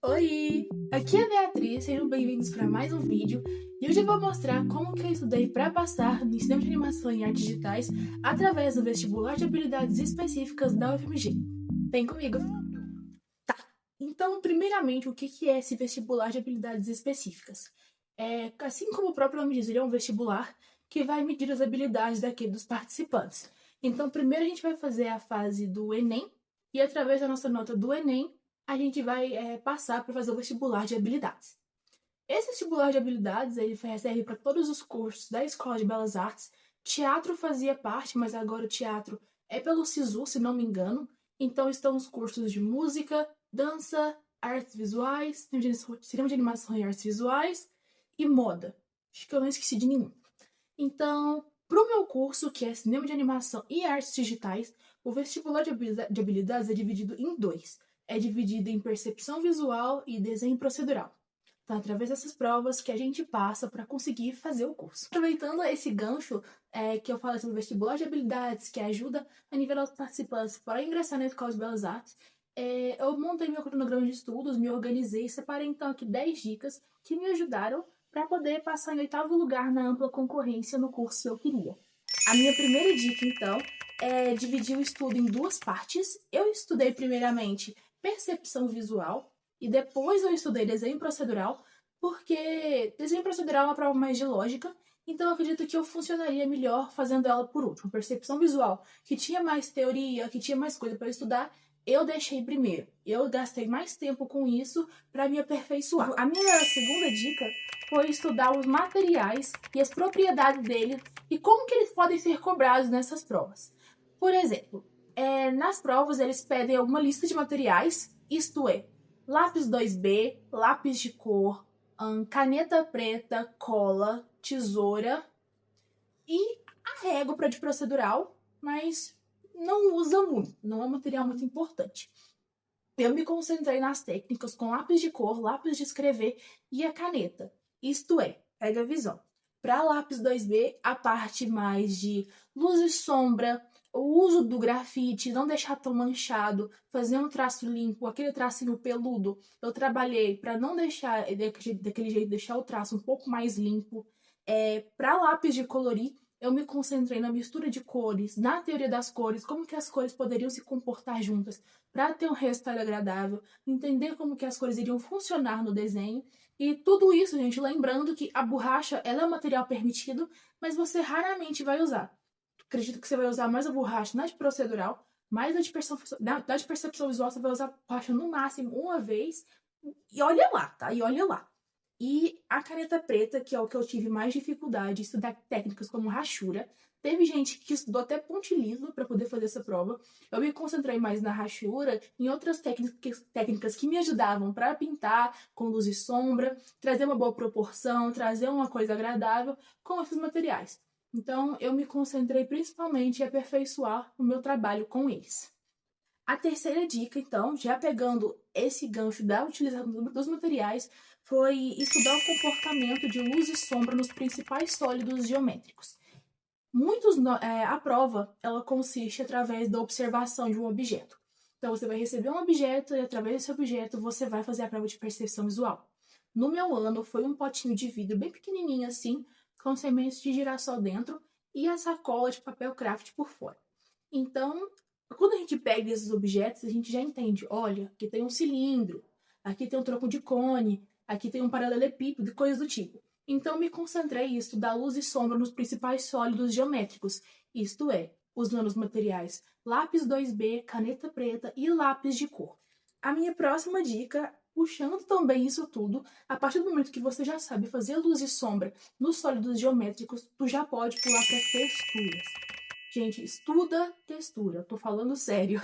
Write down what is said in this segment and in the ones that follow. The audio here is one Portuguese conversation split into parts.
Oi! Aqui é a Beatriz, sejam bem-vindos para mais um vídeo e hoje eu vou mostrar como que eu estudei para passar no ensino de animação e artes digitais através do vestibular de habilidades específicas da UFMG. Vem comigo! Então, primeiramente, o que é esse vestibular de habilidades específicas? Assim como o próprio nome diz, ele é um vestibular que vai medir as habilidades dos participantes. Então, primeiro a gente vai fazer a fase do Enem e através da nossa nota do Enem, a gente vai passar para fazer o vestibular de habilidades. Esse vestibular de habilidades, ele serve para todos os cursos da Escola de Belas Artes. Teatro fazia parte, mas agora o teatro é pelo SISU, se não me engano. Então estão os cursos de música, dança, artes visuais, cinema de animação e artes visuais e moda. Acho que eu não esqueci de nenhum. Então, para o meu curso, que é cinema de animação e artes digitais, o vestibular de habilidades é dividido em dois. É dividido em percepção visual e desenho procedural. Então, através dessas provas que a gente passa para conseguir fazer o curso. Aproveitando esse gancho que eu falo sobre o vestibular de habilidades, que ajuda a nivelar os participantes para ingressar na Escola de Belas Artes, eu montei meu cronograma de estudos, me organizei e separei então aqui 10 dicas que me ajudaram para poder passar em 8º lugar na ampla concorrência no curso que eu queria. A minha primeira dica, então, é dividir o estudo em duas partes. Eu estudei primeiramente percepção visual e depois eu estudei desenho procedural, porque desenho procedural é uma prova mais de lógica, então eu acredito que eu funcionaria melhor fazendo ela por último. Percepção visual, que tinha mais teoria, que tinha mais coisa para estudar, eu deixei primeiro. Eu gastei mais tempo com isso para me aperfeiçoar. A minha segunda dica foi estudar os materiais e as propriedades deles e como que eles podem ser cobrados nessas provas. Por exemplo, nas provas eles pedem alguma lista de materiais, isto é, lápis 2B, lápis de cor, caneta preta, cola, tesoura e a régua de procedural, mas não usa muito, não é um material muito importante. Eu me concentrei nas técnicas com lápis de cor, lápis de escrever e a caneta. Isto é, pega a visão. Para lápis 2B, a parte mais de luz e sombra, o uso do grafite, não deixar tão manchado, fazer um traço limpo, aquele tracinho peludo. Eu trabalhei para não deixar daquele jeito, deixar o traço um pouco mais limpo. Para lápis de colorir, eu me concentrei na mistura de cores, na teoria das cores, como que as cores poderiam se comportar juntas para ter um resultado agradável, entender como que as cores iriam funcionar no desenho. E tudo isso, gente, lembrando que a borracha, ela é um material permitido, mas você raramente vai usar. Acredito que você vai usar mais a borracha na de procedural, mais na de percepção visual, você vai usar a borracha no máximo uma vez, e olha lá, tá? E olha lá. E a caneta preta, que é o que eu tive mais dificuldade, estudar técnicas como rachura. Teve gente que estudou até pontilhismo para poder fazer essa prova. Eu me concentrei mais na rachura, em outras técnicas que me ajudavam para pintar com luz e sombra, trazer uma boa proporção, trazer uma coisa agradável com esses materiais. Então, eu me concentrei principalmente em aperfeiçoar o meu trabalho com eles. A terceira dica, então, já pegando esse gancho da utilização dos materiais, foi estudar o comportamento de luz e sombra nos principais sólidos geométricos. A prova, ela consiste através da observação de um objeto. Então, você vai receber um objeto e, através desse objeto, você vai fazer a prova de percepção visual. No meu ano, foi um potinho de vidro bem pequenininho assim, com sementes de girassol dentro e a sacola de papel craft por fora. Então, quando a gente pega esses objetos, a gente já entende, olha, aqui tem um cilindro, aqui tem um tronco de cone, aqui tem um paralelepípedo e coisas do tipo. Então, me concentrei em estudar luz e sombra nos principais sólidos geométricos, isto é, usando os materiais lápis 2B, caneta preta e lápis de cor. A minha próxima dica, puxando também isso tudo, a partir do momento que você já sabe fazer luz e sombra nos sólidos geométricos, tu já pode pular para as texturas. Gente, estuda textura, tô falando sério.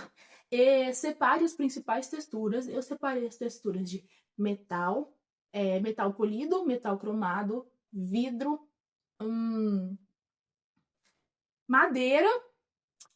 Separe as principais texturas. Eu separei as texturas de metal, metal polido, metal cromado, vidro, madeira.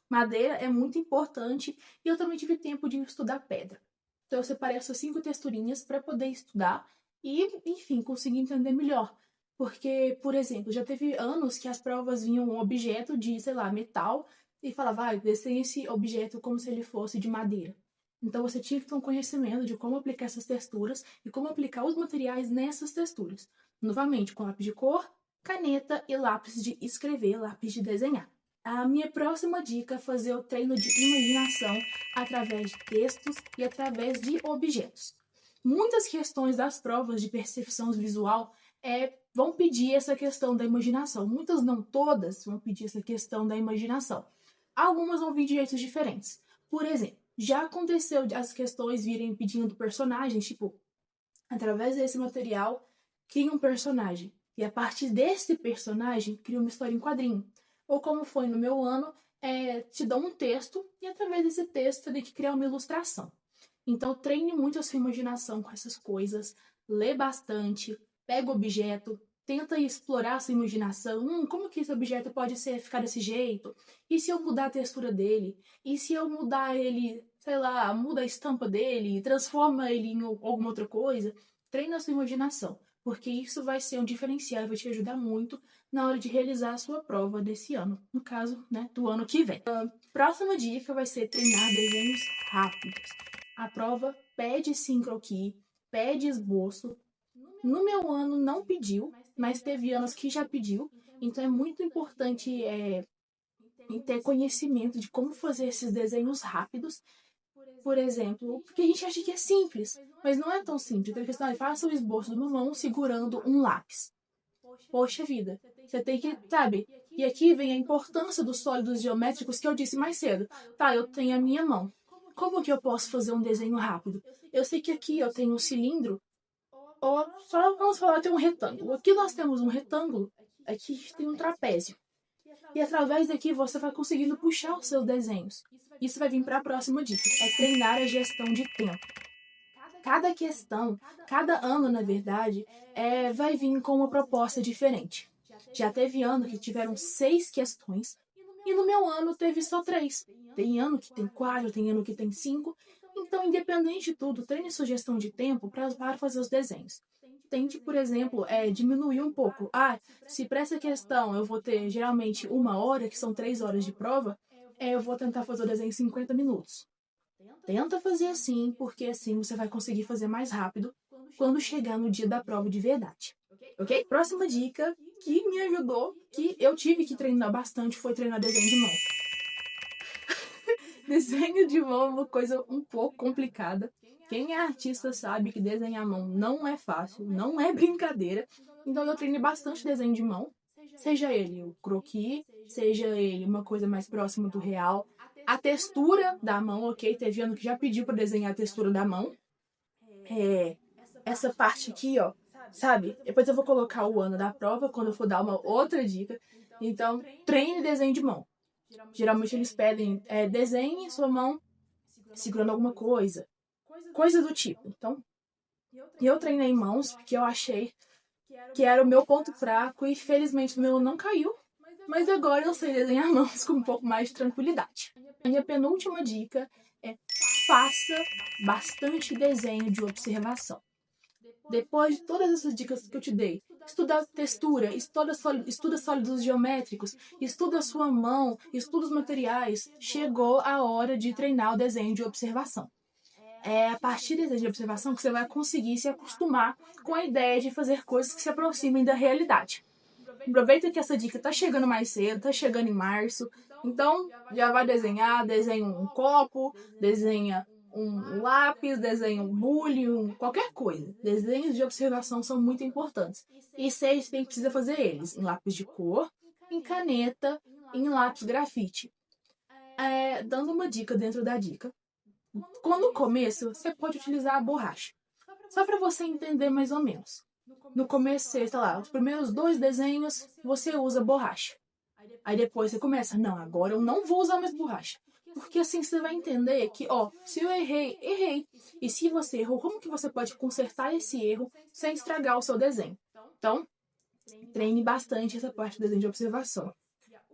Madeira é muito importante e eu também tive tempo de estudar pedra. Então eu separei essas 5 texturinhas para poder estudar e, enfim, conseguir entender melhor. Porque, por exemplo, já teve anos que as provas vinham um objeto de, sei lá, metal e falava, vai, desenhe esse objeto como se ele fosse de madeira. Então você tinha que ter um conhecimento de como aplicar essas texturas e como aplicar os materiais nessas texturas. Novamente, com lápis de cor, caneta e lápis de escrever, lápis de desenhar. A minha próxima dica é fazer o treino de imaginação através de textos e através de objetos. Muitas questões das provas de percepção visual vão pedir essa questão da imaginação. Muitas, não todas, vão pedir essa questão da imaginação. Algumas vão vir de jeitos diferentes. Por exemplo, já aconteceu de as questões virem pedindo personagens, tipo, através desse material, cria um personagem. E a partir desse personagem, cria uma história em quadrinho. Ou como foi no meu ano, te dão um texto e através desse texto você tem que criar uma ilustração. Então treine muito a sua imaginação com essas coisas, lê bastante, pega o objeto, tenta explorar a sua imaginação. Como que esse objeto pode ficar desse jeito? E se eu mudar a textura dele? E se eu mudar ele, sei lá, muda a estampa dele, transforma ele em alguma outra coisa? Treina a sua imaginação, porque isso vai ser um diferencial e vai te ajudar muito na hora de realizar a sua prova desse ano. No caso, né, do ano que vem. A próxima dica vai ser treinar desenhos rápidos. A prova pede sim croquis, pede esboço. No meu ano não pediu, mas teve anos que já pediu. Então é muito importante ter conhecimento de como fazer esses desenhos rápidos. Por exemplo, porque a gente acha que é simples, mas não é tão simples. Tem a questão de faça o esboço de uma mão segurando um lápis. Poxa vida, você tem que, sabe? E aqui vem a importância dos sólidos geométricos que eu disse mais cedo. Tá, eu tenho a minha mão. Como que eu posso fazer um desenho rápido? Eu sei que aqui eu tenho um cilindro, ou só vamos falar de um retângulo. Aqui nós temos um retângulo, aqui tem um trapézio. E através daqui você vai conseguindo puxar os seus desenhos. Isso vai vir para a próxima dica, é treinar a gestão de tempo. Cada questão, cada ano, na verdade, vai vir com uma proposta diferente. Já teve ano que tiveram 6 questões, e no meu ano teve só 3. Tem ano que tem 4, tem ano que tem 5. Então, independente de tudo, treine sua gestão de tempo para fazer os desenhos. Tente, por exemplo, diminuir um pouco. Se para essa questão eu vou ter geralmente 1 hora, que são 3 horas de prova, eu vou tentar fazer o desenho em 50 minutos. Tenta fazer assim, porque assim você vai conseguir fazer mais rápido quando chegar no dia da prova de verdade. Ok? Próxima dica que me ajudou, que eu tive que treinar bastante, foi treinar desenho de mão. Desenho de mão é uma coisa um pouco complicada. Quem é artista sabe que desenhar à mão não é fácil, não é brincadeira. Então eu treinei bastante desenho de mão, seja ele o croquis, seja ele uma coisa mais próxima do real. A textura da mão, ok? Teve ano que já pediu para desenhar a textura da mão. Essa parte aqui, ó, sabe? Depois eu vou colocar o ano da prova quando eu for dar uma outra dica. Então, treine desenho de mão. Geralmente eles pedem desenhe sua mão segurando alguma coisa. Coisa do tipo. Então, eu treinei mãos porque eu achei que era o meu ponto fraco e felizmente o meu não caiu. Mas agora eu sei desenhar mãos com um pouco mais de tranquilidade. A minha penúltima dica é faça bastante desenho de observação. Depois de todas essas dicas que eu te dei, estuda a textura, estuda sólidos geométricos, estuda a sua mão, estuda os materiais, chegou a hora de treinar o desenho de observação. É a partir do desenho de observação que você vai conseguir se acostumar com a ideia de fazer coisas que se aproximem da realidade. Aproveita que essa dica tá chegando mais cedo, tá chegando em março, então já vai desenha um copo, desenha um lápis, desenha um bule, qualquer coisa. Desenhos de observação são muito importantes. E você precisa fazer eles em lápis de cor, em caneta, em lápis grafite. Dando uma dica dentro da dica. No começo, você pode utilizar a borracha. Só para você entender mais ou menos. No começo, sei lá, os primeiros 2 desenhos, você usa borracha. Aí depois você começa, não, agora eu não vou usar mais borracha. Porque assim você vai entender que, se eu errei, errei. E se você errou, como que você pode consertar esse erro sem estragar o seu desenho? Então, treine bastante essa parte do desenho de observação.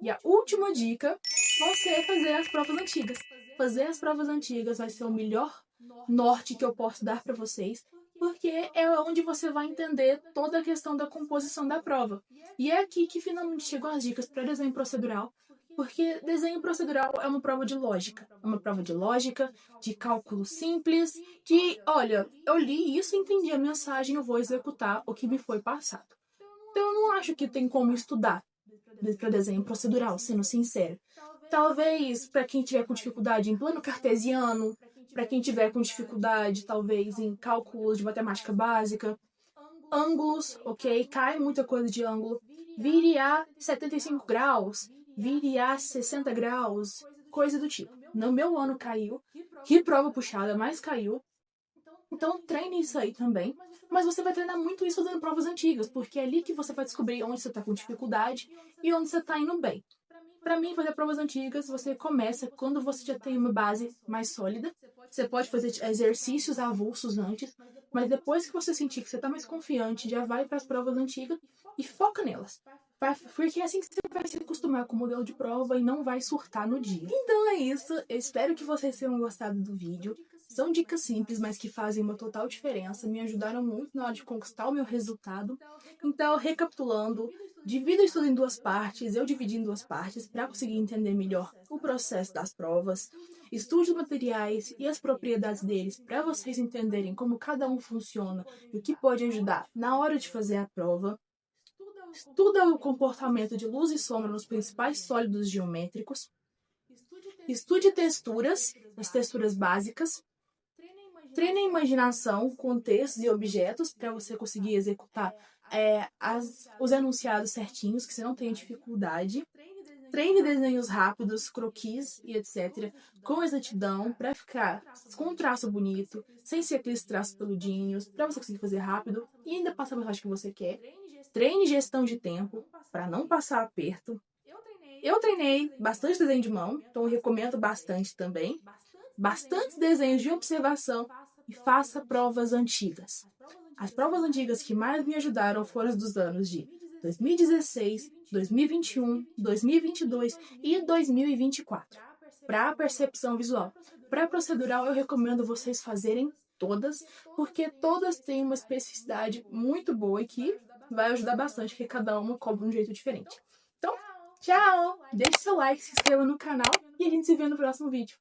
E a última dica vai ser fazer as provas antigas. Fazer as provas antigas vai ser o melhor norte que eu posso dar para vocês, porque é onde você vai entender toda a questão da composição da prova. E é aqui que finalmente chegam as dicas para desenho procedural, Porque desenho procedural é uma prova de lógica. É uma prova de lógica, de cálculo simples, de, olha, eu li isso, entendi a mensagem, eu vou executar o que me foi passado. Então eu não acho que tem como estudar para desenho procedural, sendo sincero. Talvez para quem tiver com dificuldade em plano cartesiano, para quem tiver com dificuldade, talvez, em cálculos de matemática básica, ângulos, ok? Cai muita coisa de ângulo. Vire a 75 graus, vire a 60 graus, coisa do tipo. No meu ano caiu, que prova puxada, mas caiu. Então treine isso aí também. Mas você vai treinar muito isso fazendo provas antigas, porque é ali que você vai descobrir onde você está com dificuldade e onde você está indo bem. Para mim, fazer provas antigas, você começa quando você já tem uma base mais sólida. Você pode fazer exercícios avulsos antes, mas depois que você sentir que você está mais confiante, já vai para as provas antigas e foca nelas. Porque é assim que você vai se acostumar com o modelo de prova e não vai surtar no dia. Então é isso. Eu espero que vocês tenham gostado do vídeo. São dicas simples, mas que fazem uma total diferença. Me ajudaram muito na hora de conquistar o meu resultado. Então, recapitulando, divida o estudo em duas partes. Eu dividi em duas partes para conseguir entender melhor o processo das provas. Estude os materiais e as propriedades deles para vocês entenderem como cada um funciona e o que pode ajudar na hora de fazer a prova. Estuda o comportamento de luz e sombra nos principais sólidos geométricos. Estude texturas, as texturas básicas. Treine a imaginação com textos e objetos para você conseguir executar os enunciados certinhos, que você não tenha dificuldade. Treine desenhos rápidos, croquis e etc. com exatidão, para ficar com um traço bonito, sem ser aqueles traços peludinhos, para você conseguir fazer rápido e ainda passar a mensagem que você quer. Treine gestão de tempo, para não passar aperto. Eu treinei bastante desenho de mão, então eu recomendo bastante também. Bastantes desenhos de observação e faça provas antigas. As provas antigas que mais me ajudaram foram as dos anos de 2016, 2021, 2022 e 2024. Para a percepção visual. Para procedural, eu recomendo vocês fazerem todas, porque todas têm uma especificidade muito boa e que vai ajudar bastante, porque cada uma cobra de um jeito diferente. Então, tchau! Deixe seu like, se inscreva no canal e a gente se vê no próximo vídeo.